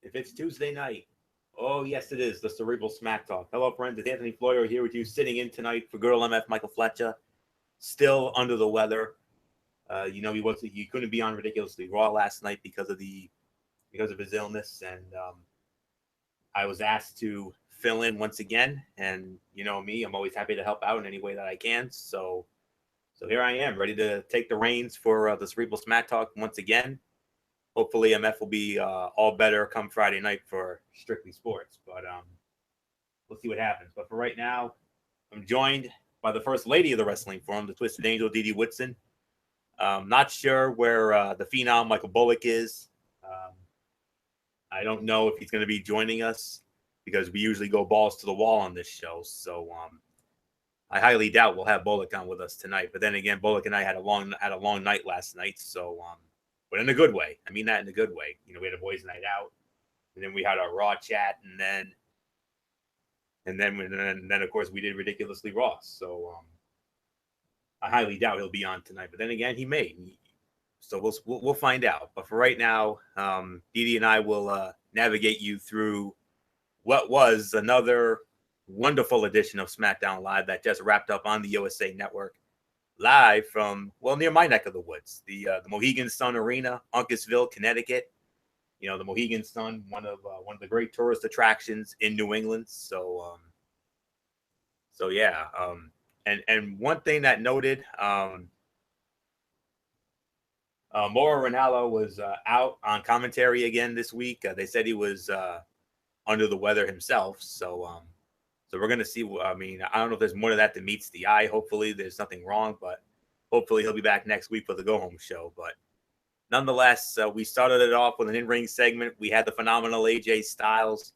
If it's Tuesday night, oh yes it is, the Cerebral Smack Talk. Hello friends, it's Anthony Floyer here with you, sitting in tonight for Girl MF Michael Fletcher. Still under the weather. He couldn't be on Ridiculously Raw last night because of his illness, and I was asked to fill in once again. And you know me, I'm always happy to help out in any way that I can. So here I am, ready to take the reins for the Cerebral Smack Talk once again. Hopefully MF will be all better come Friday night for Strictly Sports. But we'll see what happens. But for right now, I'm joined by the first lady of the Wrestling Forum, the Twisted Angel, Dee Whitson. Not sure where the Phenom Michael Bullock is. I don't know if he's going to be joining us because we usually go balls to the wall on this show. So I highly doubt we'll have Bullock on with us tonight. But then again, Bullock and I had a long night last night. So but in a good way. I mean that in a good way. You know, we had a boys' night out, and then we had our Raw chat, and then of course we did Ridiculously Raw. So I highly doubt he'll be on tonight. But then again, he may. So we'll find out. But for right now, Dee and I will navigate you through what was another wonderful edition of SmackDown Live that just wrapped up on the USA Network, live from near my neck of the woods, the Mohegan Sun Arena, Uncasville, Connecticut. You know, the Mohegan Sun, one of the great tourist attractions in New England. So yeah. And one thing that noted. Mauro Ranallo was out on commentary again this week. They said he was under the weather himself. So we're going to see. I mean, I don't know if there's more to that than meets the eye. Hopefully there's nothing wrong, but hopefully he'll be back next week for the go-home show. But nonetheless, we started it off with an in-ring segment. We had the phenomenal AJ Styles,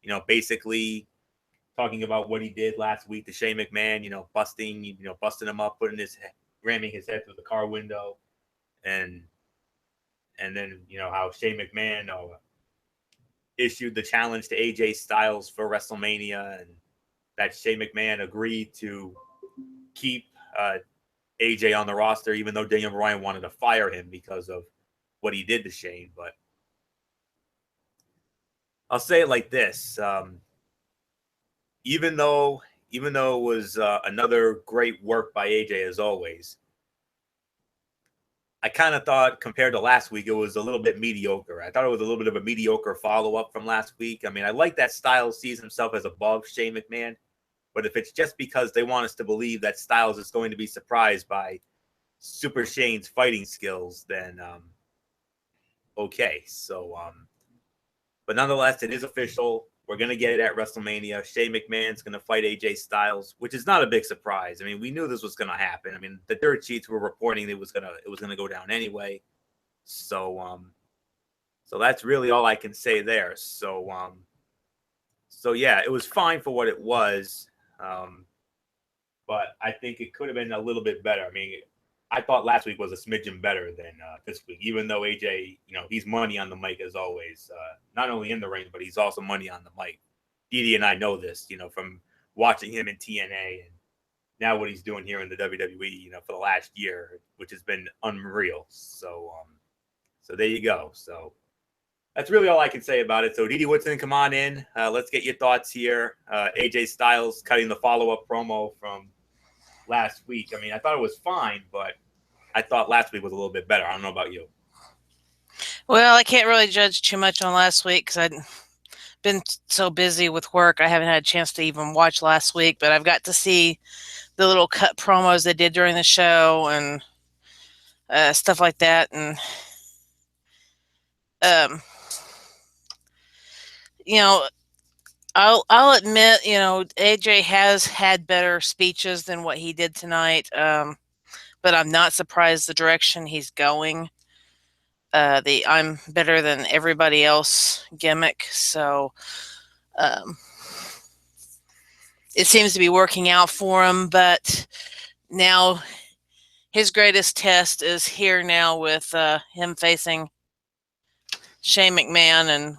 you know, basically talking about what he did last week to Shane McMahon, busting him up, ramming his head through the car window. And then how Shane McMahon issued the challenge to AJ Styles for WrestleMania, and that Shane McMahon agreed to keep AJ on the roster, even though Daniel Bryan wanted to fire him because of what he did to Shane. But I'll say it like this: even though it was another great work by AJ as always, I kind of thought compared to last week, it was a little bit mediocre. I thought it was a little bit of a mediocre follow-up from last week. I mean, I like that Styles sees himself as above Shane McMahon, but if it's just because they want us to believe that Styles is going to be surprised by Super Shane's fighting skills, then okay. So, but nonetheless, it is official. We're going to get it at WrestleMania. Shane McMahon's going to fight AJ Styles, which is not a big surprise. I mean, we knew this was going to happen. I mean, the dirt sheets were reporting it was going to go down anyway. So that's really all I can say there. So yeah, it was fine for what it was. But I think it could have been a little bit better. I mean, I thought last week was a smidgen better than this week, even though AJ, he's money on the mic as always. Not only in the ring, but he's also money on the mic. Dee and I know this, from watching him in TNA and now what he's doing here in the WWE, for the last year, which has been unreal. So there you go. So that's really all I can say about it. So Dee Whitson, come on in. Let's get your thoughts here. AJ Styles cutting the follow-up promo from last week. I mean, I thought it was fine, but I thought last week was a little bit better. I don't know about you. Well, I can't really judge too much on last week because I've been so busy with work. I haven't had a chance to even watch last week, but I've got to see the little cut promos they did during the show and stuff like that. And, I'll admit, AJ has had better speeches than what he did tonight. But I'm not surprised the direction he's going. The I'm better than everybody else gimmick. So it seems to be working out for him. But now his greatest test is here now with him facing Shane McMahon. And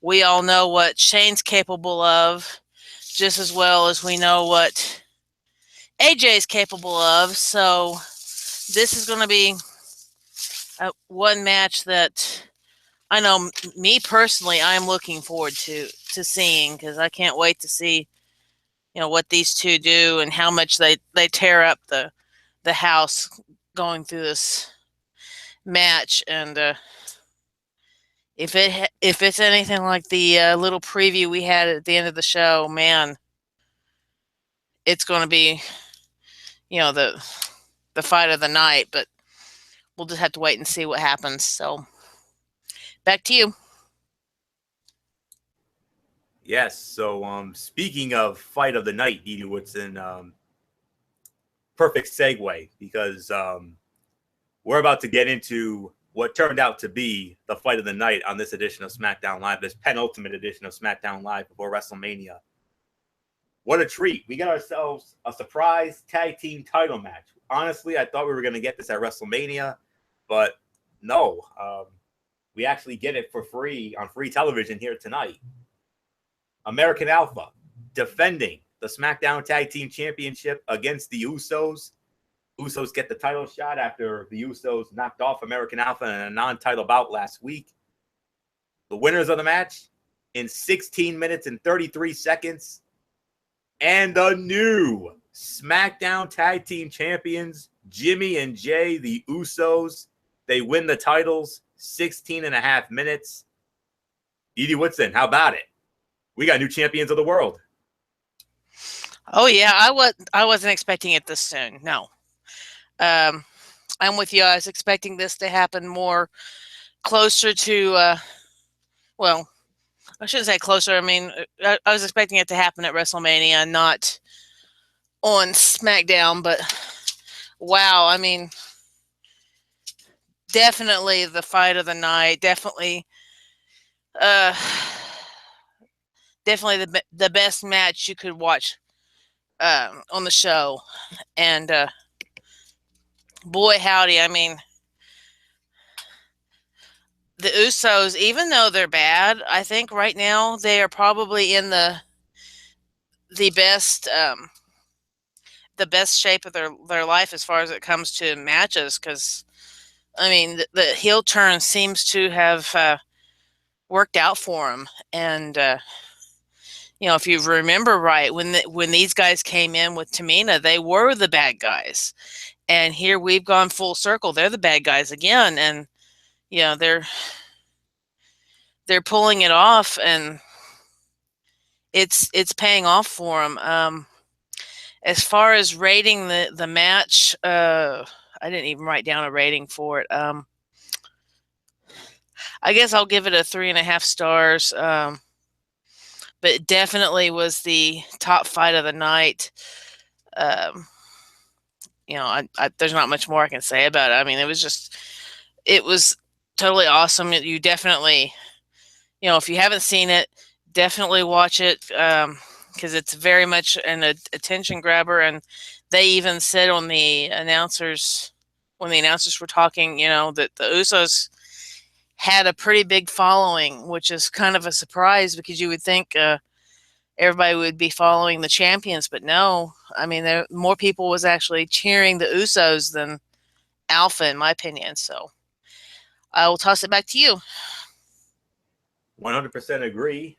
we all know what Shane's capable of just as well as we know what AJ's capable of. So this is going to be one match that I know me personally, I'm looking forward to seeing, because I can't wait to see, what these two do and how much they tear up the house going through this match. And if it's anything like the little preview we had at the end of the show, man, it's going to be, the fight of the night. But we'll just have to wait and see what happens. So back to you. Yes. So speaking of fight of the night, Edie Woodson, perfect segue, because we're about to get into what turned out to be the fight of the night on this edition of SmackDown Live, this penultimate edition of SmackDown Live before WrestleMania. What a treat. We got ourselves a surprise tag team title match. Honestly, I thought we were going to get this at WrestleMania, but no. We actually get it for free on free television here tonight. American Alpha defending the SmackDown Tag Team Championship against the Usos. Usos get the title shot after the Usos knocked off American Alpha in a non-title bout last week. The winners of the match in 16 minutes and 33 seconds. And the new SmackDown Tag Team Champions, Jimmy and Jay, the Usos. They win the titles, 16 and a half minutes. Edie Woodson, how about it? We got new champions of the world. Oh yeah, I wasn't expecting it this soon. No. I'm with you. I was expecting this to happen more closer to, well, I shouldn't say closer. I mean, I was expecting it to happen at WrestleMania, not on SmackDown. But wow, I mean, definitely the fight of the night. Definitely, definitely the best match you could watch on the show. And boy, howdy, I mean, the Usos, even though they're bad, I think right now they are probably in the best shape of their life as far as it comes to matches. Because I mean, the heel turn seems to have worked out for them. And if you remember right, when these guys came in with Tamina, they were the bad guys, and here we've gone full circle. They're the bad guys again, and they're pulling it off, and it's paying off for them. As far as rating the match, I didn't even write down a rating for it. I guess I'll give it a 3.5 stars. But it definitely was the top fight of the night. There's not much more I can say about it. I mean, it was totally awesome. You definitely, if you haven't seen it, definitely watch it, because it's very much an attention grabber. And they even said on the announcers, when the announcers were talking, that the Usos had a pretty big following, which is kind of a surprise, because you would think everybody would be following the champions, but no. I mean, more people was actually cheering the Usos than Alpha, in my opinion. So I will toss it back to you. 100% agree.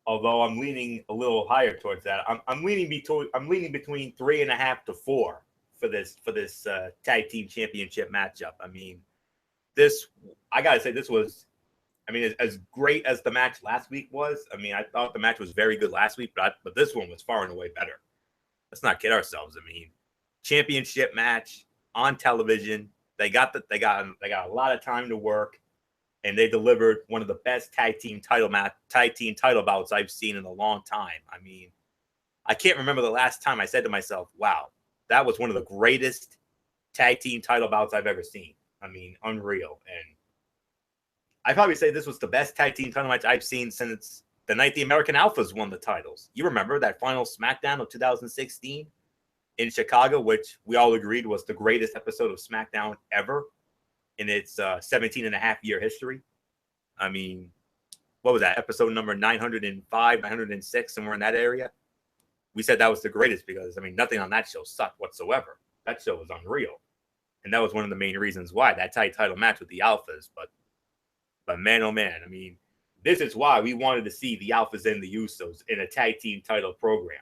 Although I'm leaning a little higher towards that. I'm leaning between 3.5 to 4 for this tag team championship matchup. I mean, I gotta say, this was, I mean, as great as the match last week was. I mean, I thought the match was very good last week, but this one was far and away better. Let's not kid ourselves. I mean, championship match on television. They got a lot of time to work, and they delivered one of the best tag team title bouts I've seen in a long time. I mean, I can't remember the last time I said to myself, "Wow, that was one of the greatest tag team title bouts I've ever seen." I mean, unreal. And I'd probably say this was the best tag team title match I've seen since the night the American Alphas won the titles. You remember that final SmackDown of 2016 in Chicago, which we all agreed was the greatest episode of SmackDown ever in its 17-and-a-half-year history. I mean, what was that? Episode number 905, 906, somewhere in that area. We said that was the greatest because, I mean, nothing on that show sucked whatsoever. That show was unreal. And that was one of the main reasons why, that title match with the Alphas. But But man, oh man, I mean, this is why we wanted to see the Alphas and the Usos in a tag team title program,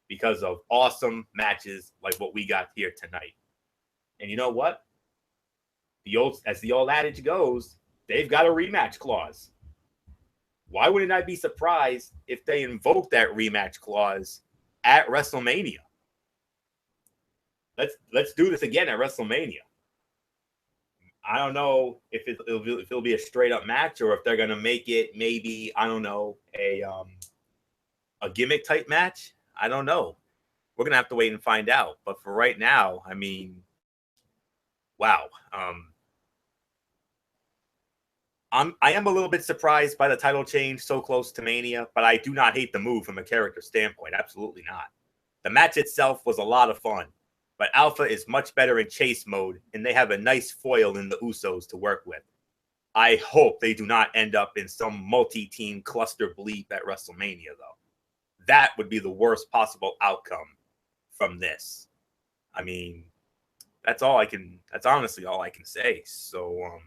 because of awesome matches like what we got here tonight. And you know what? As the old adage goes, they've got a rematch clause. Why wouldn't I be surprised if they invoke that rematch clause at WrestleMania? Let's do this again at WrestleMania. I don't know if it'll be a straight up match, or if they're gonna make it maybe, I don't know, a gimmick type match. I don't know. We're gonna have to wait and find out. But for right now, I mean, wow. I am a little bit surprised by the title change so close to Mania, but I do not hate the move from a character standpoint. Absolutely not. The match itself was a lot of fun, but Alpha is much better in chase mode, and they have a nice foil in the Usos to work with. I hope they do not end up in some multi-team cluster bleep at WrestleMania, though. That would be the worst possible outcome from this. I mean, that's honestly all I can say. So,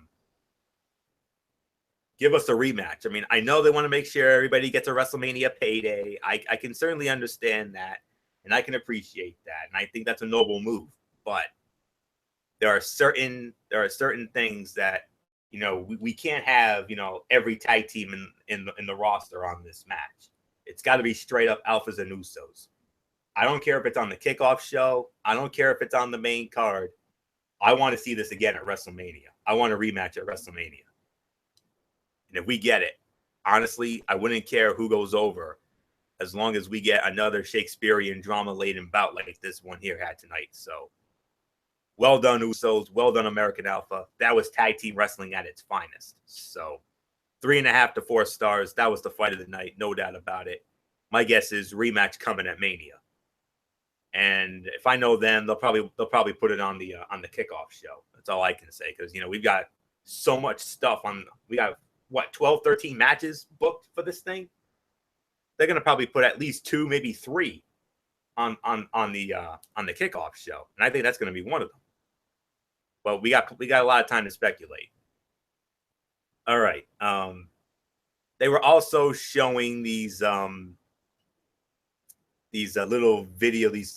give us a rematch. I mean, I know they want to make sure everybody gets a WrestleMania payday. I can certainly understand that, and I can appreciate that, and I think that's a noble move. But there are certain things that, you know, we can't have, you know, every tag team in the roster on this match. It's got to be straight up Alphas and Usos. I don't care if it's on the kickoff show. I don't care if it's on the main card. I want to see this again at WrestleMania. I want a rematch at WrestleMania. And if we get it, honestly, I wouldn't care who goes over, as long as we get another Shakespearean drama-laden bout like this one here had tonight. So, well done, Usos. Well done, American Alpha. That was tag team wrestling at its finest. So, 3.5 to 4 stars. That was the fight of the night, no doubt about it. My guess is rematch coming at Mania. And if I know them, they'll probably put it on the kickoff show. That's all I can say, because, you know, we've got so much stuff on. We got, what, 12, 13 matches booked for this thing? They're gonna probably put at least 2, maybe 3 on the kickoff show, and I think that's gonna be one of them. But we got a lot of time to speculate. All right. They were also showing these little video, these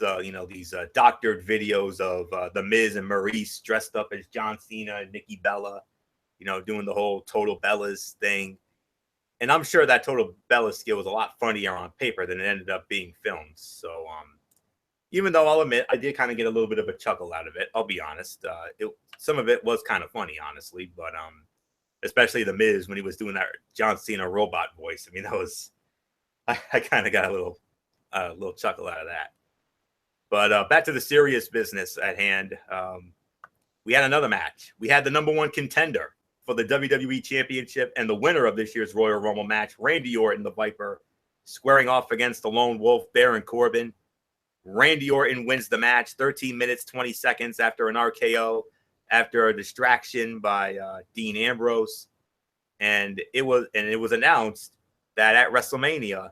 doctored videos of the Miz and Maurice dressed up as John Cena and Nikki Bella, you know, doing the whole Total Bellas thing. And I'm sure that Total Bella skill was a lot funnier on paper than it ended up being filmed. So, even though I'll admit I did kind of get a little bit of a chuckle out of it, I'll be honest. Some of it was kind of funny, honestly, but especially the Miz when he was doing that John Cena robot voice. I mean, that was, I kind of got a little chuckle out of that. But back to the serious business at hand. We had another match. We had the #1 contender for the WWE Championship and the winner of this year's Royal Rumble match, Randy Orton, the Viper, squaring off against the Lone Wolf, Baron Corbin. Randy Orton wins the match 13 minutes, 20 seconds after an RKO, after a distraction by Dean Ambrose. And it was announced that at WrestleMania,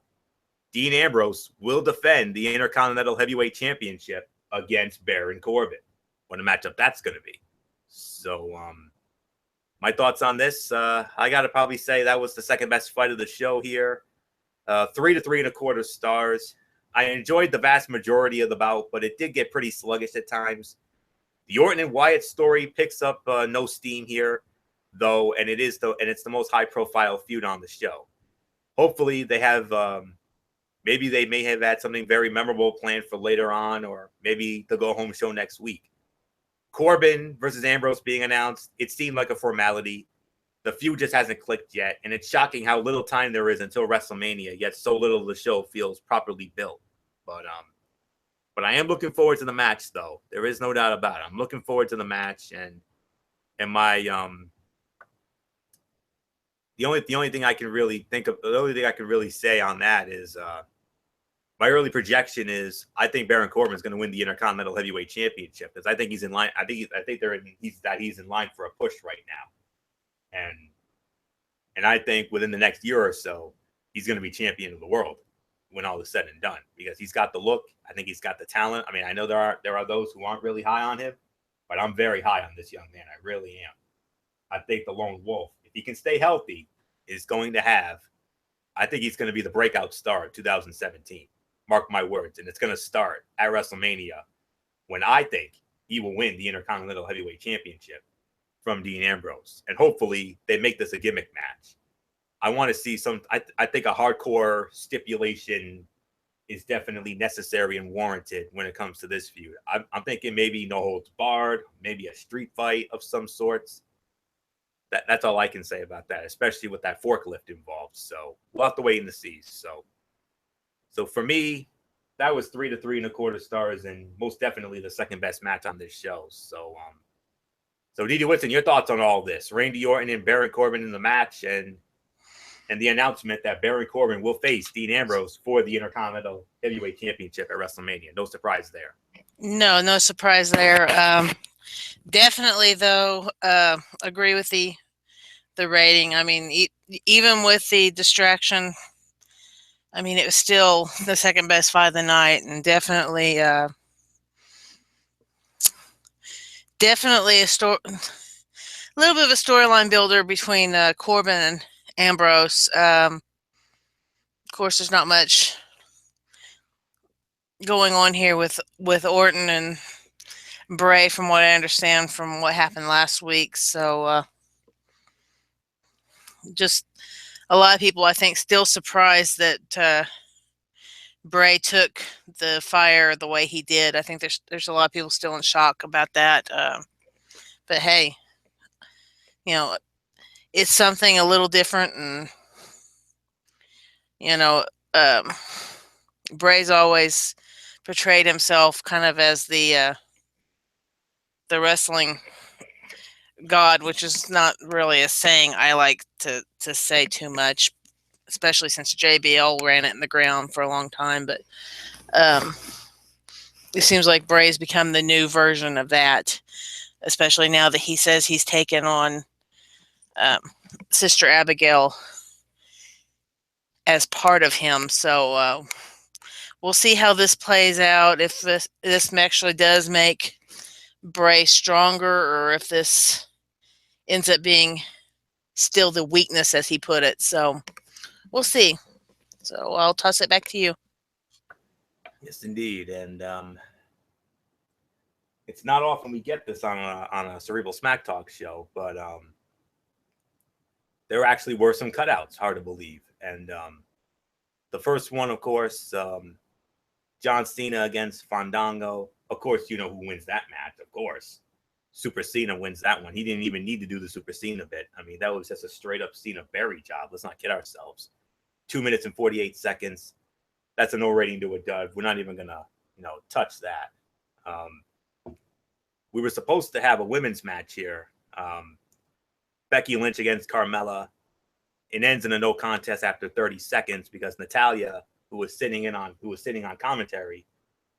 Dean Ambrose will defend the Intercontinental Heavyweight Championship against Baron Corbin. What a matchup that's going to be. So, my thoughts on this, I got to probably say that was the second best fight of the show here. 3 to 3.25 stars. I enjoyed the vast majority of the bout, but it did get pretty sluggish at times. The Orton and Wyatt story picks up no steam here, though, and it's the most high-profile feud on the show. Hopefully, they have maybe they may have had something very memorable planned for later on, or maybe the go-home show next week. Corbin versus Ambrose being announced, it seemed like a formality. The feud just hasn't clicked yet, and it's shocking how little time there is until WrestleMania, yet so little of the show feels properly built. But I am looking forward to the match, though. There is no doubt about it. I'm looking forward to the match, and my the only thing I can really think of, the only thing I can really say on that is my early projection is I think Baron Corbin is going to win the Intercontinental Heavyweight Championship, because I think he's in line. I think he's in line for a push right now, and I think within the next year or so he's going to be champion of the world when all is said and done, because he's got the look. I think he's got the talent. I mean, I know there are those who aren't really high on him, but I'm very high on this young man. I really am. I think the Lone Wolf, if he can stay healthy, is going to have, I think he's going to be the breakout star of 2017. Mark my words. And it's going to start at WrestleMania when I think he will win the Intercontinental Heavyweight Championship from Dean Ambrose. And hopefully they make this a gimmick match. I want to see I think a hardcore stipulation is definitely necessary and warranted when it comes to this feud. I'm thinking maybe no holds barred, maybe a street fight of some sorts. That's all I can say about that, especially with that forklift involved. So we'll have to wait and see. So for me, that was 3 to 3.25 stars, and most definitely the second best match on this show. So Didi Whitson, your thoughts on all this? Randy Orton and Baron Corbin in the match, and the announcement that Baron Corbin will face Dean Ambrose for the Intercontinental Heavyweight Championship at WrestleMania. No surprise there. No surprise there. Definitely, though, agree with the rating. I mean, even with the distraction, I mean, it was still the second best fight of the night, and definitely a little bit of a storyline builder between Corbin and Ambrose. Of course, there's not much going on here with Orton and Bray, from what I understand from what happened last week. So just a lot of people, I think, still surprised that Bray took the fire the way he did. I think there's a lot of people still in shock about that. But hey, you know, it's something a little different, and you know, Bray's always portrayed himself kind of as the wrestling god, which is not really a saying I like to say too much, especially since JBL ran it in the ground for a long time. But it seems like Bray's become the new version of that, especially now that he says he's taken on Sister Abigail as part of him. So we'll see how this plays out, if this actually does make Bray stronger, or if this ends up being still the weakness, as he put it. So we'll see. So I'll toss it back to you. Yes, indeed. And it's not often we get this on a Cerebral Smack Talk show, but there actually were some cutouts, hard to believe. And the first one, of course, John Cena against Fandango. Of course, you know who wins that match, of course. Super Cena wins that one. He didn't even need to do the Super Cena bit. I mean, that was just a straight-up Cena berry job. Let's not kid ourselves. 2 minutes and 48 seconds. That's a no rating to a dud. We're not even going to, touch that. We were supposed to have a women's match here. Becky Lynch against Carmella. It ends in a no contest after 30 seconds because Natalya, who was sitting on commentary,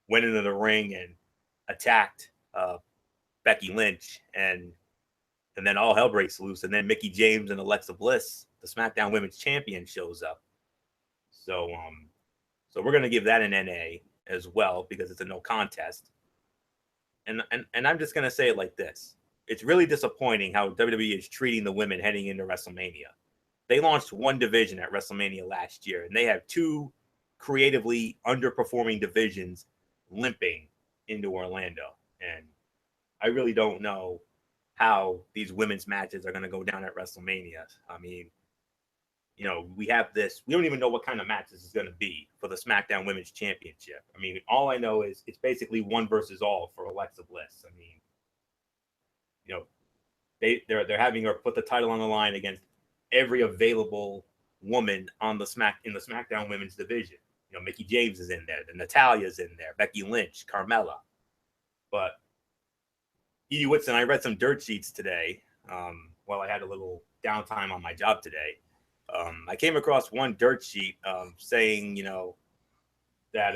went into the ring and attacked Becky Lynch, and then all hell breaks loose. And then Mickie James and Alexa Bliss, the SmackDown Women's Champion, shows up. So we're gonna give that an NA as well because it's a no contest. And I'm just gonna say it like this: it's really disappointing how WWE is treating the women heading into WrestleMania. They launched one division at WrestleMania last year, and they have two creatively underperforming divisions limping into Orlando. And I really don't know how these women's matches are going to go down at WrestleMania. I mean, we have this. We don't even know what kind of match this is going to be for the SmackDown Women's Championship. I mean, all I know is it's basically one versus all for Alexa Bliss. I mean, they're having her put the title on the line against every available woman in the SmackDown Women's division. Mickie James is in there, Natalya's in there, Becky Lynch, Carmella. But Edie Whitson, I read some dirt sheets today while I had a little downtime on my job today. I came across one dirt sheet saying, that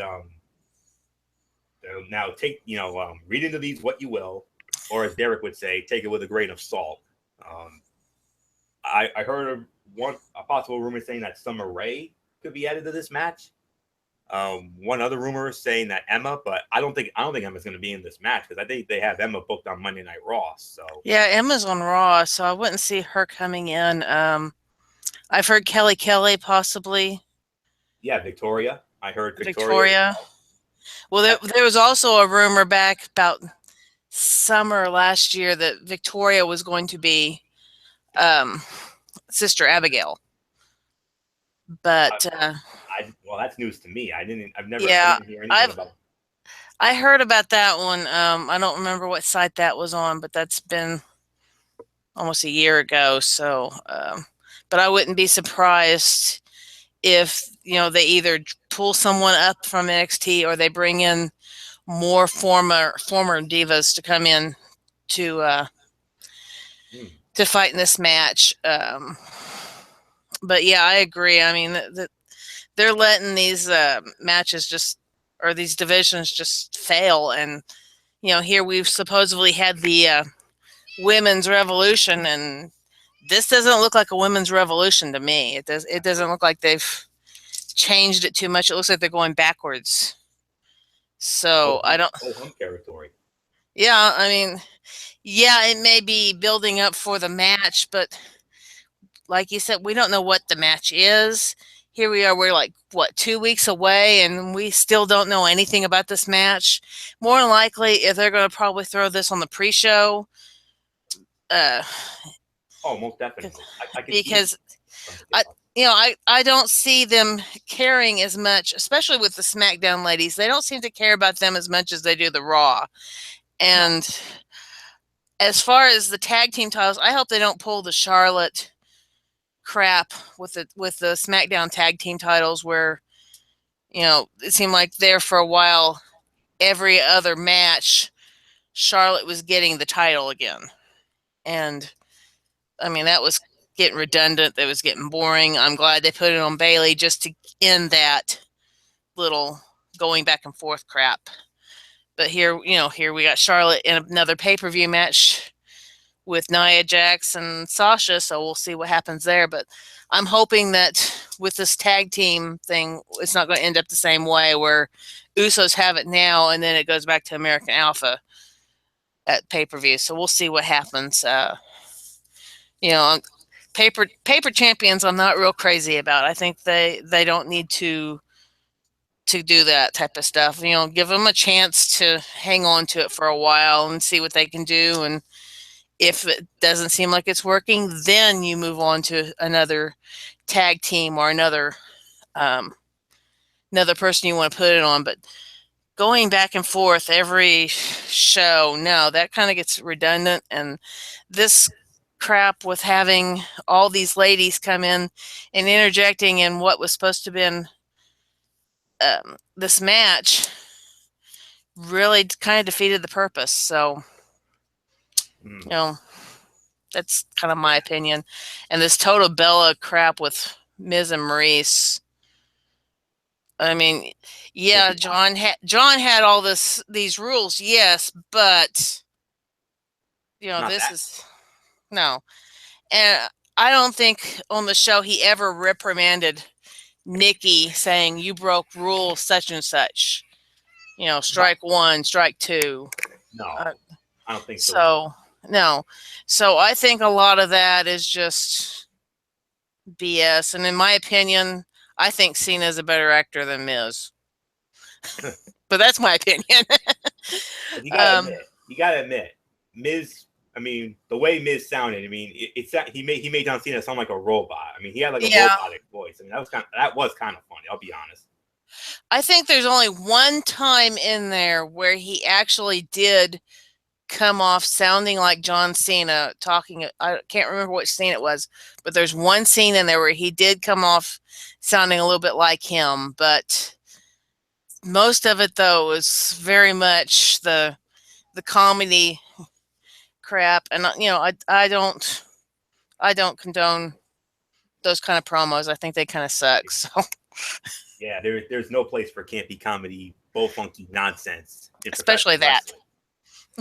now take, read into these what you will, or as Derek would say, take it with a grain of salt. I heard a possible rumor saying that Summer Rae could be added to this match. One other rumor is saying that Emma, but I don't think Emma's going to be in this match because I think they have Emma booked on Monday Night Raw. So Yeah, Emma's on Raw, so I wouldn't see her coming in. I've heard Kelly possibly. yeah, Victoria. I heard Victoria. Well, there was also a rumor back about summer last year that Victoria was going to be Sister Abigail. But well, that's news to me. I've never yeah, I didn't hear anything about. I heard about that one. I don't remember what site that was on, but that's been almost a year ago. So, but I wouldn't be surprised if they either pull someone up from NXT or they bring in more former divas to come in to fight in this match. But yeah, I agree. I mean, they're letting these matches or these divisions just fail. And, here we've supposedly had the women's revolution, and this doesn't look like a women's revolution to me. It doesn't look like they've changed it too much. It looks like they're going backwards. So I don't. Home territory. Yeah, I mean, yeah, it may be building up for the match, but like you said, we don't know what the match is. Here we are, we're like, 2 weeks away, and we still don't know anything about this match. More than likely, if they're going to probably throw this on the pre-show. Most definitely. Because I don't see them caring as much, especially with the SmackDown ladies. They don't seem to care about them as much as they do the Raw. And as far as the tag team titles, I hope they don't pull the Charlotte crap with the SmackDown tag team titles, where it seemed like there for a while every other match Charlotte was getting the title again, and I mean that was getting redundant. That was getting boring. I'm glad they put it on Bayley just to end that little going back and forth crap. But here we got Charlotte in another pay-per-view match with Nia Jax and Sasha, so we'll see what happens there. But I'm hoping that with this tag team thing, it's not going to end up the same way where Usos have it now and then it goes back to American Alpha at pay-per-view. So we'll see what happens. Paper champions I'm not real crazy about. I think they don't need to do that type of stuff. Give them a chance to hang on to it for a while and see what they can do. And if it doesn't seem like it's working, then you move on to another tag team or another person you want to put it on. But going back and forth every show, no, that kind of gets redundant. And this crap with having all these ladies come in and interjecting in what was supposed to have been this match really kind of defeated the purpose. So that's kind of my opinion. And this Total Bella crap with Miz and Maurice. I mean, yeah, John had all these rules, yes, but this is no. And I don't think on the show he ever reprimanded Nikki saying you broke rule such and such. Strike one, strike two. No, I don't think so. So no. So I think a lot of that is just BS. And in my opinion, I think Cena's a better actor than Miz. But that's my opinion. You gotta admit, Miz. I mean, the way Miz sounded. I mean, he made John Cena sound like a robot. I mean, he had like a robotic voice. I mean, that was kind of funny. I'll be honest. I think there's only one time in there where he actually did come off sounding like John Cena talking. I can't remember which scene it was, but there's one scene in there where he did come off sounding a little bit like him. But most of it, though, was very much the comedy crap. And I don't condone those kind of promos. I think they kind of suck. So yeah, there's no place for campy comedy, bull funky nonsense, especially that. Wrestling.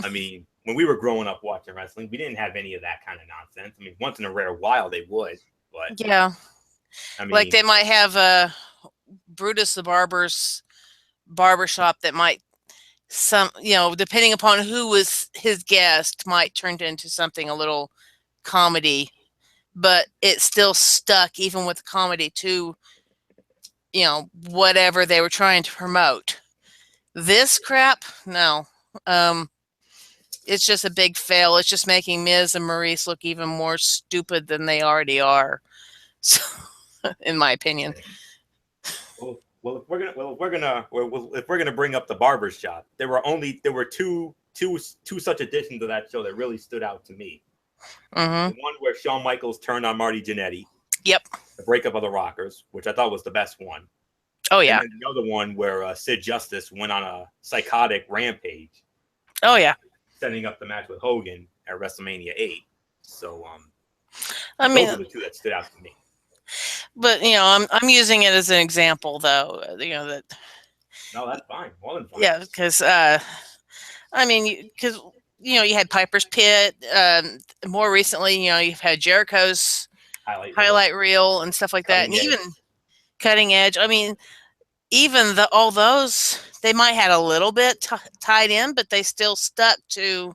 I mean, when we were growing up watching wrestling, we didn't have any of that kind of nonsense. I mean, once in a rare while they would, but yeah, I mean, like they might have Brutus the Barber's barbershop that might depending upon who was his guest, might turn into something a little comedy, but it still stuck even with the comedy to, whatever they were trying to promote. This crap, no. It's just a big fail. It's just making Miz and Maurice look even more stupid than they already are. So, in my opinion. Well, if we're gonna bring up the barber's shop, there were two such additions to that show that really stood out to me. Mm-hmm. The one where Shawn Michaels turned on Marty Jannetty. Yep. The breakup of the Rockers, which I thought was the best one. Oh yeah. And then the other one where Sid Justice went on a psychotic rampage. Oh yeah. Setting up the match with Hogan at WrestleMania 8. So I mean, those are the two that stood out to me. But I'm using it as an example, though. That. No, that's fine. More than fine. Yeah, because you had Piper's Pit. More recently, you've had Jericho's highlight reel and stuff like that, and even Cutting Edge. I mean, even all those, they might had a little bit tied in, but they still stuck to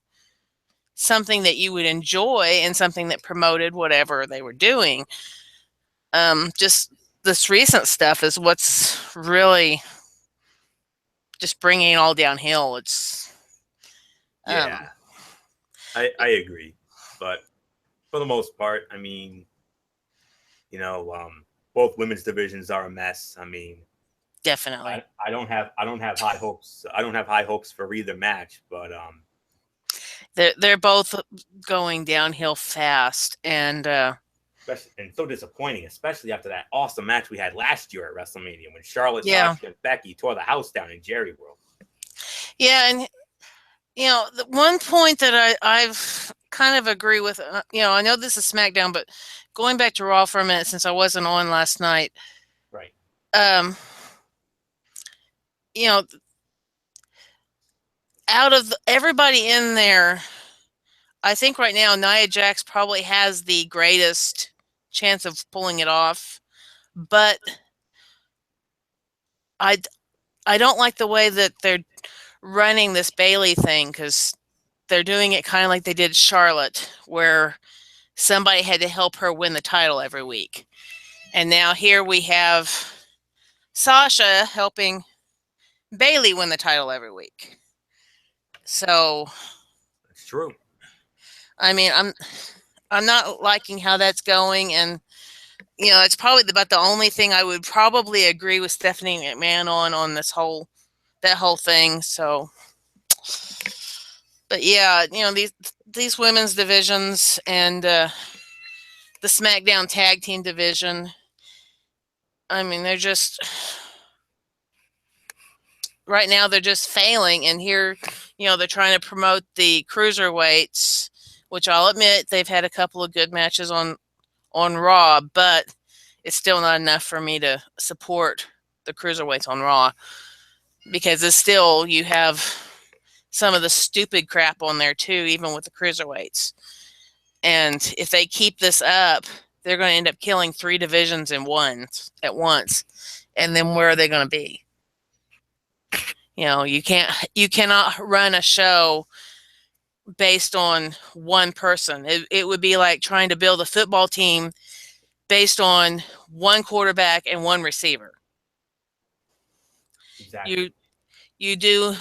something that you would enjoy and something that promoted whatever they were doing. Just this recent stuff is what's really just bringing it all downhill. It's I agree, but for the most part, I mean, both women's divisions are a mess. I mean, definitely. I don't have high hopes. I don't have high hopes for either match, but they're both going downhill fast, and so disappointing, especially after that awesome match we had last year at WrestleMania when Charlotte, Sasha, and Becky tore the house down in Jerry World. Yeah, and the one point that I've kind of agree with, I know this is SmackDown, but going back to Raw for a minute since I wasn't on last night, right? Out of everybody in there, I think right now Nia Jax probably has the greatest chance of pulling it off, but I don't like the way that they're running this Bayley thing, because they're doing it kind of like they did Charlotte, where somebody had to help her win the title every week. And now here we have Sasha helping Bayley win the title every week. So that's true. I mean, I'm not liking how that's going, and it's probably about the only thing I would probably agree with Stephanie McMahon on that whole thing. So, but yeah, these women's divisions and the SmackDown Tag Team division, I mean, they're just right now they're just failing. And here, they're trying to promote the cruiserweights, which I'll admit they've had a couple of good matches on Raw, but it's still not enough for me to support the cruiserweights on Raw, because it's still, you have some of the stupid crap on there too, even with the cruiserweights. And if they keep this up, they're going to end up killing 3 divisions at once. And then where are they going to be? You cannot run a show based on one person. It would be like trying to build a football team based on one quarterback and one receiver. Exactly. You do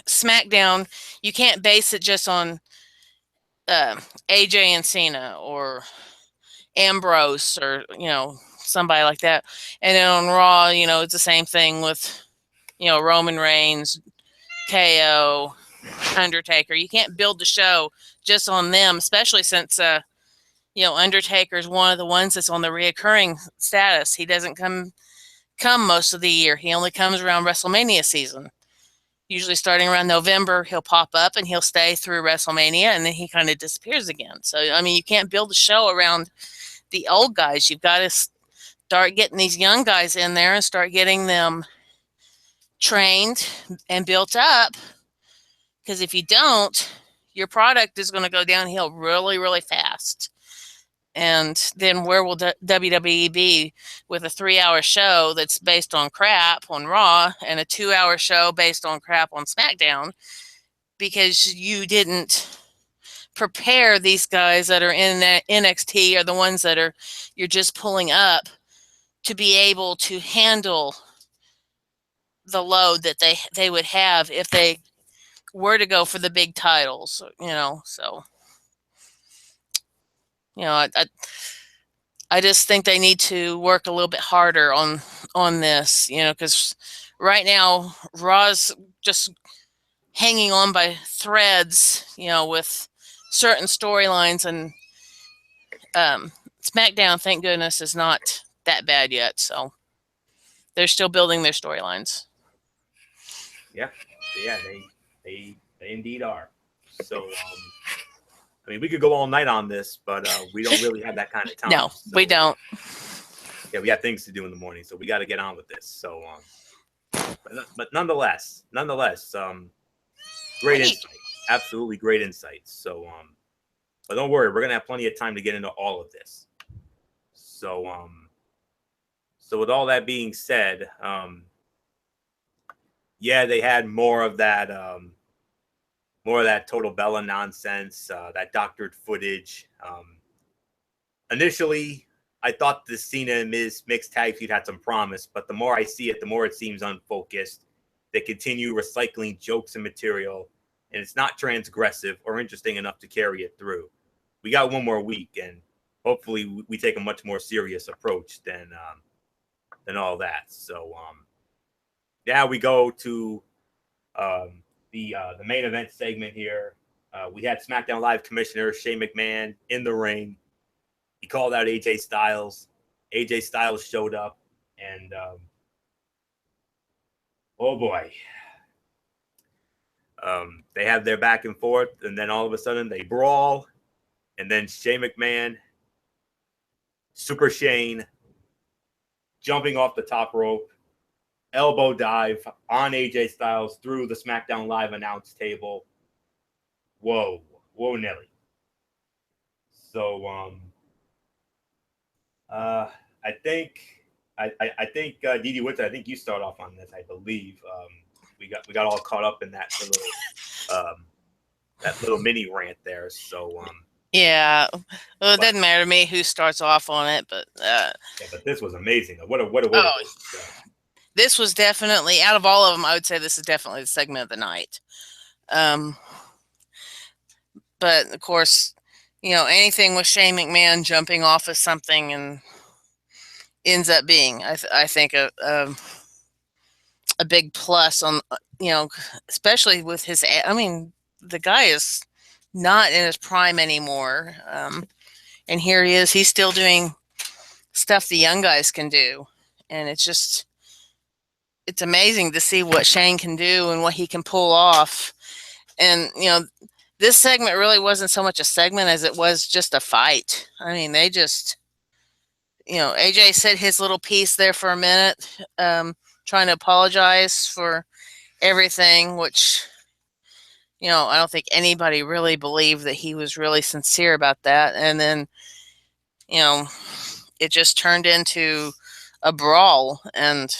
SmackDown, you can't base it just on AJ and Cena or Ambrose or somebody like that. And then on Raw, it's the same thing with Roman Reigns, KO, Undertaker. You can't build the show just on them, especially since Undertaker's one of the ones that's on the reoccurring status. He doesn't come most of the year. He only comes around WrestleMania season. Usually starting around November, he'll pop up and he'll stay through WrestleMania, and then he kind of disappears again. So, I mean, you can't build a show around the old guys. You've got to start getting these young guys in there and start getting them trained and built up, because if you don't, your product is going to go downhill really, really fast. And then where will WWE be with a 3-hour show that's based on crap on Raw and a 2-hour show based on crap on SmackDown? Because you didn't prepare these guys that are in NXT or the ones that you're just pulling up to be able to handle the load that they would have if they were to go for the big titles, so I just think they need to work a little bit harder on this, because right now Raw's just hanging on by threads, with certain storylines, and SmackDown, thank goodness, is not that bad yet. So they're still building their storylines. Yeah, they indeed are. So, I mean, we could go all night on this, but we don't really have that kind of time. No, so, we don't. Yeah, we have things to do in the morning, so we got to get on with this. So, but nonetheless, great insight, absolutely great insights. So, but don't worry, we're gonna have plenty of time to get into all of this. So, so with all that being said, yeah, they had more of that Total Bella nonsense, that doctored footage. Initially, I thought the Cena and Miz mixed tag feud had some promise, but the more I see it, the more it seems unfocused. They continue recycling jokes and material, and it's not transgressive or interesting enough to carry it through. We got one more week, and hopefully we take a much more serious approach than all that. So now we go to the main event segment here. We had SmackDown Live Commissioner Shane McMahon in the ring. He called out AJ Styles. AJ Styles showed up, and oh boy, they have their back and forth, and then all of a sudden they brawl, and then Shane McMahon, Super Shane, jumping off the top rope, elbow dive on AJ Styles through the SmackDown Live announce table. Whoa, Nelly. So, I think Didi Woodson, I think you start off on this. I believe we got all caught up in that little mini rant there. So yeah, well, it doesn't matter to me who starts off on it, but yeah, but this was amazing. What a way this was definitely, out of all of them, I would say this is definitely the segment of the night. But of course, anything with Shane McMahon jumping off of something and ends up being, I think, a big plus on, especially with his. I mean, the guy is not in his prime anymore, and here he is. He's still doing stuff the young guys can do, and it's amazing to see what Shane can do and what he can pull off. And this segment really wasn't so much a segment as it was just a fight. I mean, they just, AJ said his little piece there for a minute, trying to apologize for everything, which, I don't think anybody really believed that he was really sincere about that. And then, it just turned into a brawl, and,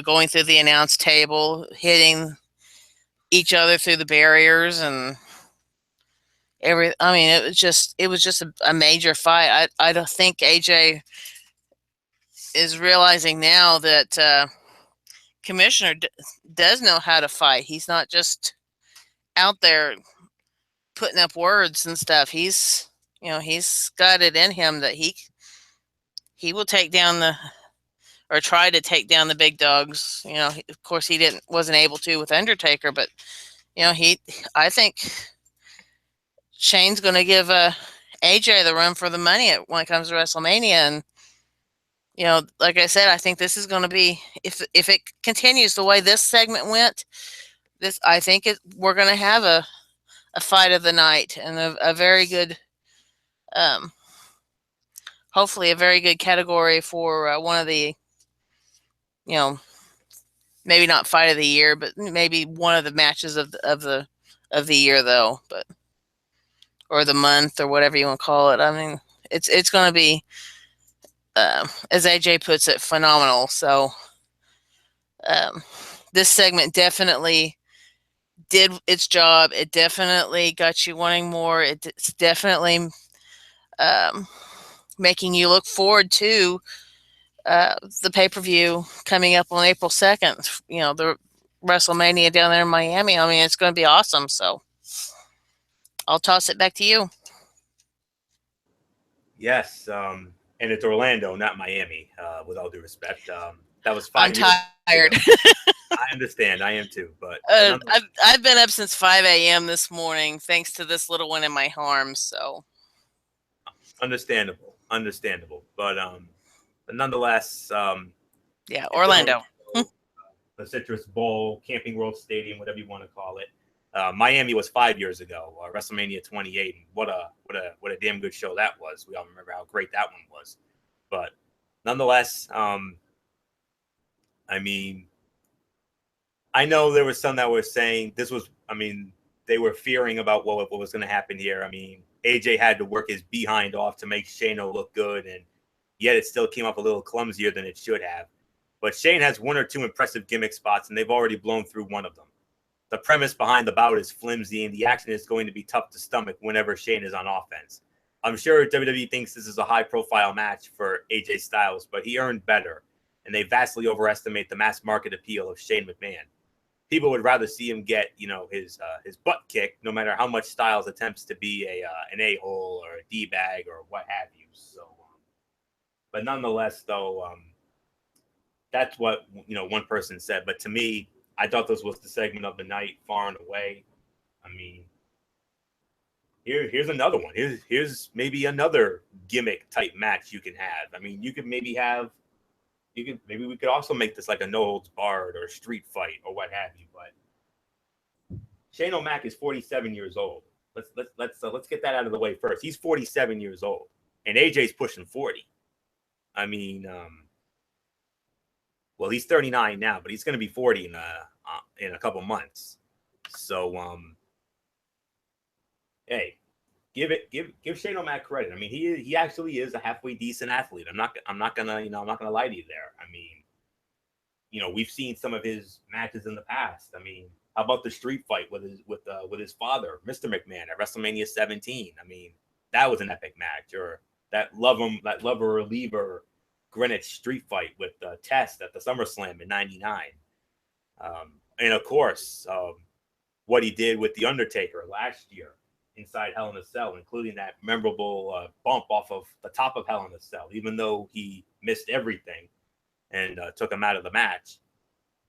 going through the announce table, hitting each other through the barriers, and I mean, it was just a major fight. I don't think AJ is realizing now that Commissioner does know how to fight. He's not just out there putting up words and stuff. He's got it in him that he will take down or try to take down the big dogs. Of course he wasn't able to with Undertaker, but I think Shane's going to give AJ the run for the money when it comes to WrestleMania. And, like I said, I think this is going to be, if it continues the way this segment went, I think we're going to have a fight of the night, and a very good, hopefully a very good category for one of the, maybe not fight of the year, but maybe one of the matches of the year, though, or the month, or whatever you want to call it. I mean, It's going to be, as AJ puts it, phenomenal. So this segment definitely did its job. It definitely got you wanting more. It's definitely making you look forward to the pay-per-view coming up on April 2nd. You know, the WrestleMania down there in Miami. I mean, it's going to be awesome. So I'll toss it back to you. Yes, and it's Orlando, not Miami. With all due respect, that was 5 I'm years tired. ago. I understand. I am too. But I've been up since 5 a.m. this morning, thanks to this little one in my arms. So understandable. But nonetheless, yeah, Orlando. The Citrus Bowl, Camping World Stadium, whatever you want to call it. Miami was 5 years ago, WrestleMania 28. And what a damn good show that was. We all remember how great that one was. But nonetheless, I mean, I know there was some that were saying this was, I mean, they were fearing about what was going to happen here. I mean, AJ had to work his behind off to make Shano look good, and yet it still came up a little clumsier than it should have. But Shane has one or two impressive gimmick spots, and they've already blown through one of them. The premise behind the bout is flimsy, and the action is going to be tough to stomach whenever Shane is on offense. I'm sure WWE thinks this is a high-profile match for AJ Styles, but he earned better, and they vastly overestimate the mass market appeal of Shane McMahon. People would rather see him get, his butt kicked, no matter how much Styles attempts to be an a-hole or a d-bag or what have you. So, but nonetheless, though, that's what one person said. But to me, I thought this was the segment of the night, far and away. I mean, here's another one. Here's maybe another gimmick type match you can have. I mean, maybe we could also make this like a no holds barred or street fight or what have you. But Shane O'Mac is 47 years old. Let's get that out of the way first. He's 47 years old, and AJ's pushing 40. I mean, well, he's 39 now, but he's going to be 40 in a couple months. So, hey, give Shane O'Mac credit. I mean, he actually is a halfway decent athlete. I'm not gonna lie to you there. I mean, we've seen some of his matches in the past. I mean, how about the street fight with his father, Mr. McMahon, at WrestleMania 17? I mean, that was an epic match. Or that lover reliever Greenwich street fight with Test at the SummerSlam in '99. And of course, what he did with The Undertaker last year inside Hell in a Cell, including that memorable bump off of the top of Hell in a Cell. Even though he missed everything and took him out of the match,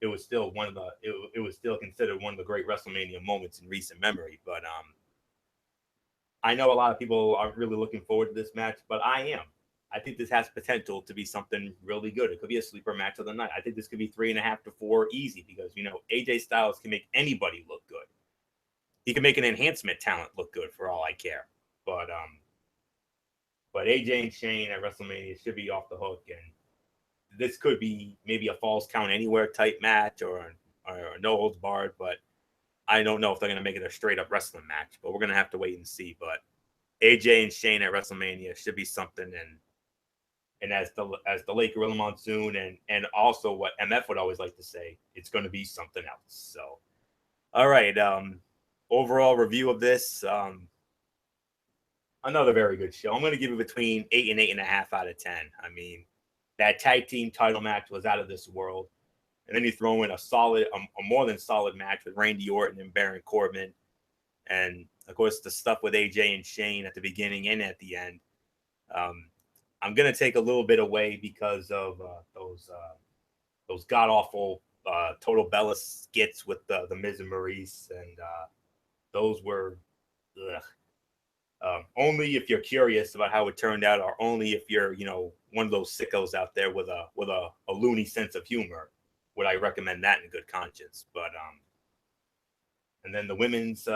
it was still it was still considered one of the great WrestleMania moments in recent memory. But I know a lot of people aren't really looking forward to this match, but I am. I think this has potential to be something really good. It could be a sleeper match of the night. I think this could be 3.5 to 4 easy because, AJ Styles can make anybody look good. He can make an enhancement talent look good for all I care. But AJ and Shane at WrestleMania should be off the hook. And this could be maybe a Falls Count Anywhere type match or no holds barred. But I don't know if they're going to make it a straight up wrestling match. But we're going to have to wait and see. But AJ and Shane at WrestleMania should be something. And as the late Gorilla Monsoon and also what MF would always like to say, it's going to be something else. So, all right. Overall review of this, another very good show. I'm going to give it between 8 and 8.5 out of 10. I mean, that tag team title match was out of this world. And then you throw in a more than solid match with Randy Orton and Baron Corbin. And, of course, the stuff with AJ and Shane at the beginning and at the end. I'm going to take a little bit away because of those god-awful Total Bella skits with the Miz and Maurice. And those were only if you're curious about how it turned out, or only if you're, one of those sickos out there with a loony sense of humor, would I recommend that in good conscience. But and then the women's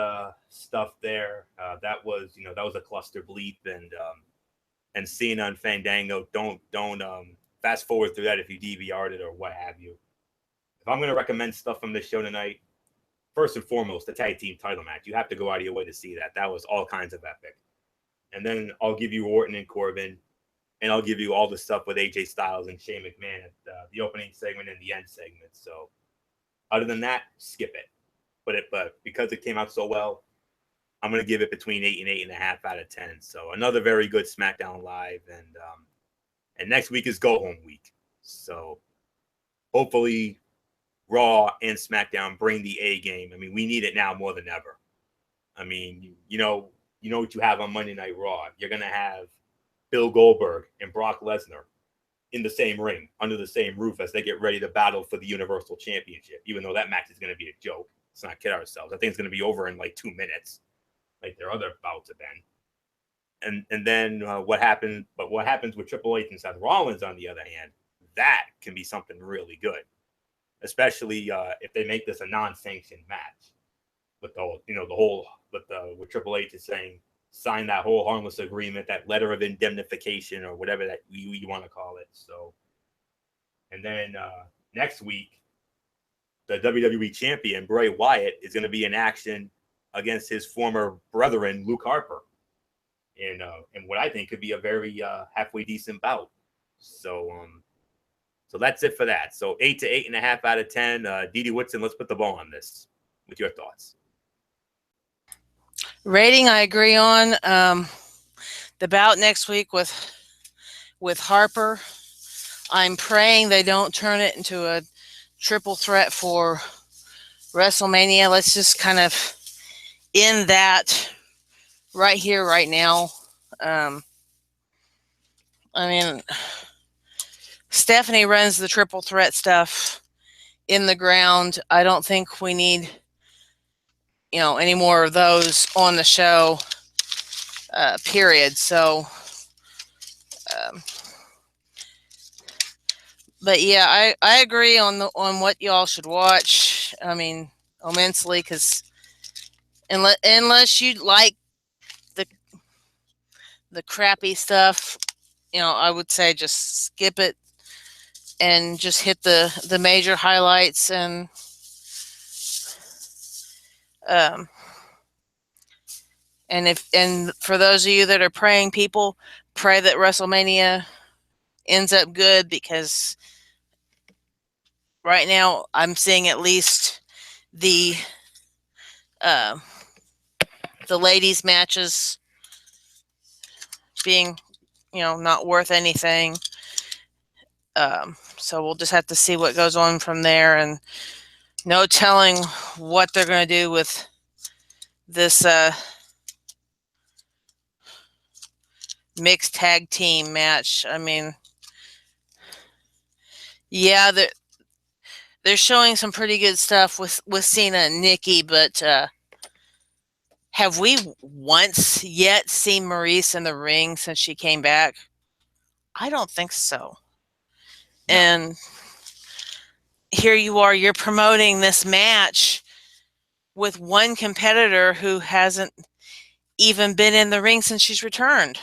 stuff there, that was a cluster bleep, and Cena and Fandango, don't fast forward through that if you DVR'd it or what have you. If I'm going to recommend stuff from this show tonight, first and foremost, the tag team title match. You have to go out of your way to see that. That was all kinds of epic. and then I'll give you Orton and Corbin, and I'll give you all the stuff with AJ Styles and Shane McMahon at the opening segment and the end segment. So other than that, skip it. But because it came out so well, I'm going to give it between 8 and 8.5 out of 10. So another very good SmackDown Live, and next week is go home week. So hopefully Raw and SmackDown bring the A game. I mean, we need it now more than ever. I mean, you know what you have on Monday Night Raw. You're going to have Bill Goldberg and Brock Lesnar in the same ring, under the same roof, as they get ready to battle for the Universal Championship, even though that match is going to be a joke. Let's not kid ourselves. I think it's going to be over in like 2 minutes, like their other bouts have been. And then what happens with Triple H and Seth Rollins, on the other hand, that can be something really good, especially if they make this a non-sanctioned match with with Triple H is saying, sign that whole harmless agreement, that letter of indemnification, or whatever that you want to call it. So, and then next week, the WWE champion Bray Wyatt is going to be in action against his former brethren Luke Harper, in what I think could be a very halfway decent bout. So that's it for that. So 8 to 8.5 out of 10. Didi Whitson, let's put the ball on this with your thoughts. Rating, I agree on. The bout next week with Harper, I'm praying they don't turn it into a triple threat for WrestleMania. Let's just kind of end that right here, right now. I mean, Stephanie runs the triple threat stuff in the ground. I don't think we need, any more of those on the show, period. So, but yeah, I agree on what y'all should watch. I mean, immensely, because unless you like the crappy stuff, I would say just skip it and just hit the major highlights. And and for those of you that are praying people, pray that WrestleMania ends up good, because right now I'm seeing at least the ladies matches being, not worth anything. So we'll just have to see what goes on from there, and no telling what they're going to do with this mixed tag team match. I mean, yeah, they're showing some pretty good stuff with Cena and Nikki, but have we once yet seen Maurice in the ring since she came back? I don't think so. No. And here you are, you're promoting this match with one competitor who hasn't even been in the ring since she's returned.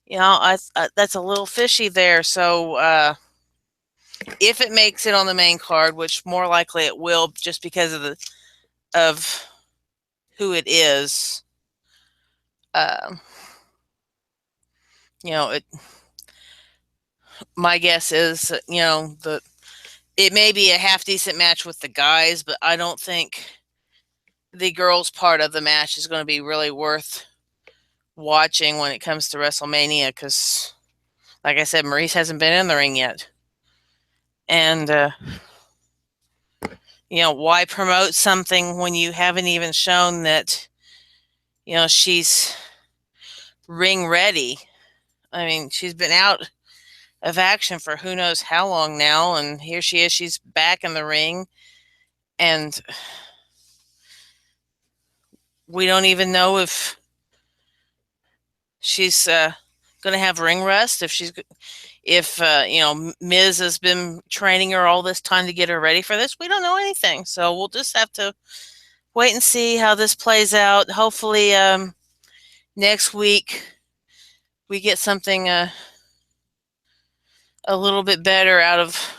That's a little fishy there. So if it makes it on the main card, which more likely it will, just because of who it is, my guess is, it may be a half decent match with the guys, but I don't think the girls part of the match is going to be really worth watching when it comes to WrestleMania, because, like I said, Maurice hasn't been in the ring yet. And, why promote something when you haven't even shown that, she's ring ready? I mean, she's been out of action for who knows how long now, and here she is, she's back in the ring, and we don't even know if she's going to have ring rust, if Miz has been training her all this time to get her ready for this. We don't know anything, so we'll just have to wait and see how this plays out. Hopefully next week we get something a little bit better out of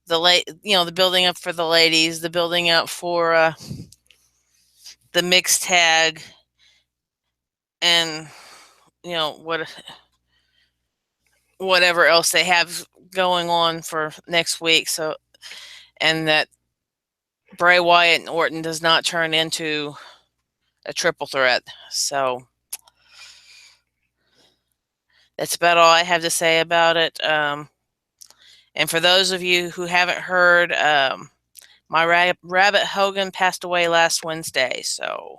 the building up for the ladies, the building up for the mixed tag, and whatever else they have going on for next week. So, and that Bray Wyatt and Orton does not turn into a triple threat. So that's about all I have to say about it. And for those of you who haven't heard, my rabbit Hogan passed away last Wednesday. So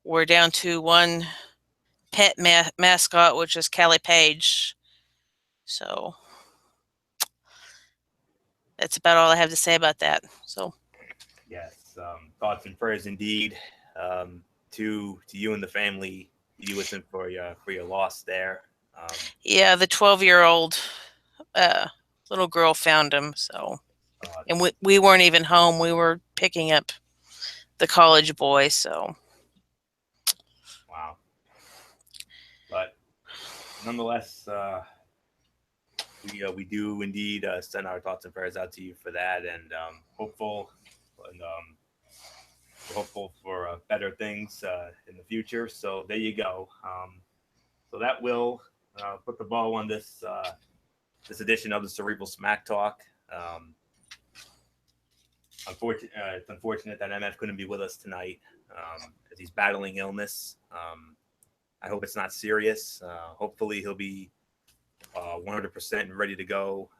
we're down to one pet mascot, which is Kelly Page. So that's about all I have to say about that. So yes, thoughts and prayers indeed to you and the family. You listen for your loss there. Yeah, the 12-year-old little girl found him. So, and we weren't even home. We were picking up the college boy. So, wow. But nonetheless, we do indeed send our thoughts and prayers out to you for that, and hopeful for better things in the future. So there you go. So that will put the ball on this edition of the Cerebral Smack Talk. It's unfortunate that MF couldn't be with us tonight as he's battling illness. I hope it's not serious. Hopefully he'll be 100% and ready to go.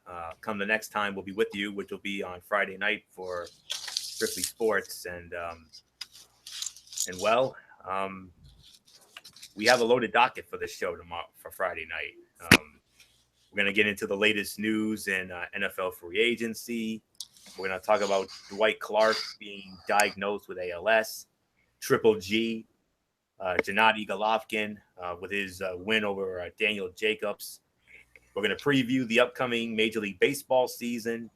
Come the next time, we'll be with you, which will be on Friday night for Strictly Sports. And we have a loaded docket for this show tomorrow for Friday night. We're going to get into the latest news in NFL free agency. We're going to talk about Dwight Clark being diagnosed with ALS, Triple G, Gennady Golovkin with his win over Daniel Jacobs. We're going to preview the upcoming Major League Baseball season,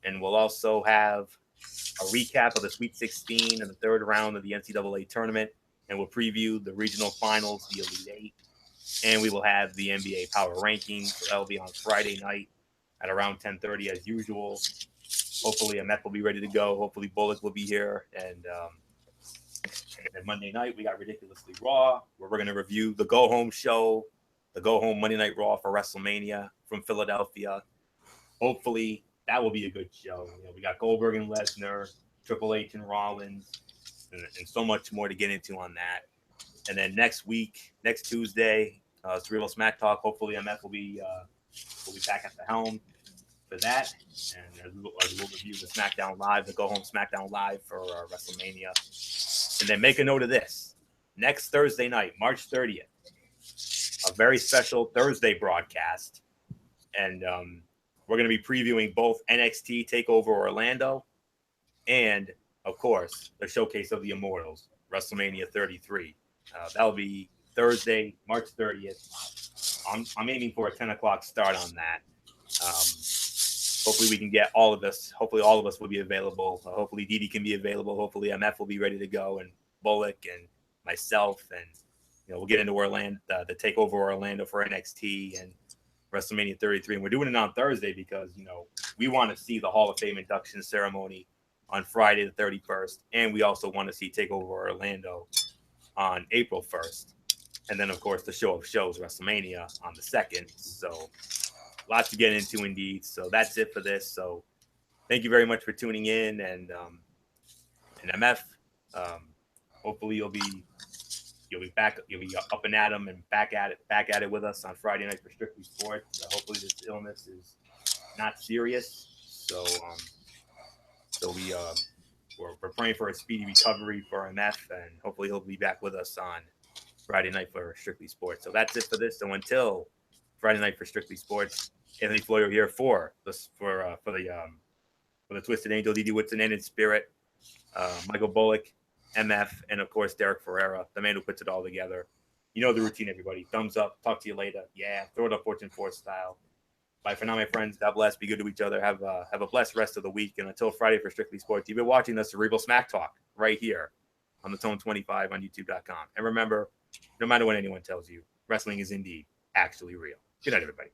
and we'll also have a recap of the Sweet 16 and the third round of the NCAA tournament, and we'll preview the regional finals, the Elite Eight, and we will have the NBA Power Rankings. So that'll be on Friday night at around 10:30 as usual. Hopefully, Ahmet will be ready to go. Hopefully, Bullock will be here, and then Monday night we got Ridiculously Raw, where we're going to review the Go Home show. The Go Home Monday Night Raw for WrestleMania from Philadelphia. Hopefully, that will be a good show. We got Goldberg and Lesnar, Triple H and Rollins, and so much more to get into on that. And then next Tuesday, Cerebral Smack Talk. Hopefully, MF will be back at the helm for that. And we'll review the SmackDown Live, the Go Home SmackDown Live for WrestleMania. And then make a note of this: next Thursday night, March 30th. A very special Thursday broadcast, and we're going to be previewing both NXT TakeOver Orlando and, of course, the Showcase of the Immortals, WrestleMania 33. That'll be Thursday, March 30th. I'm aiming for a 10 o'clock start on that. Hopefully we can get all of us. Hopefully all of us will be available. Hopefully Didi can be available. Hopefully MF will be ready to go, and Bullock and myself, and we'll get into Orlando, the TakeOver Orlando for NXT and WrestleMania 33. And we're doing it on Thursday because, we want to see the Hall of Fame induction ceremony on Friday the 31st. And we also want to see TakeOver Orlando on April 1st. And then, of course, the show of shows, WrestleMania, on the 2nd. So lots to get into indeed. So that's it for this. So thank you very much for tuning in. And MF, hopefully you'll be back. You'll be up and at 'em and back at it with us on Friday night for Strictly Sports. Hopefully this illness is not serious. So we're praying for a speedy recovery for MF, and hopefully he'll be back with us on Friday night for Strictly Sports. So that's it for this. So until Friday night for Strictly Sports, Anthony Florio here for the Twisted Angel, Didi Whitson, and in spirit, Michael Bullock, MF, and of course Derek Ferreira, the man who puts it all together. You know the routine, everybody. Thumbs up. Talk to you later. Yeah, throw it up Fortune 4 style. Bye for now, my friends. God bless. Be good to each other. Have a blessed rest of the week. And until Friday for Strictly Sports, you've been watching the Cerebral Smack Talk right here on the Tone 25 on YouTube.com. And remember, no matter what anyone tells you, wrestling is indeed actually real. Good night, everybody.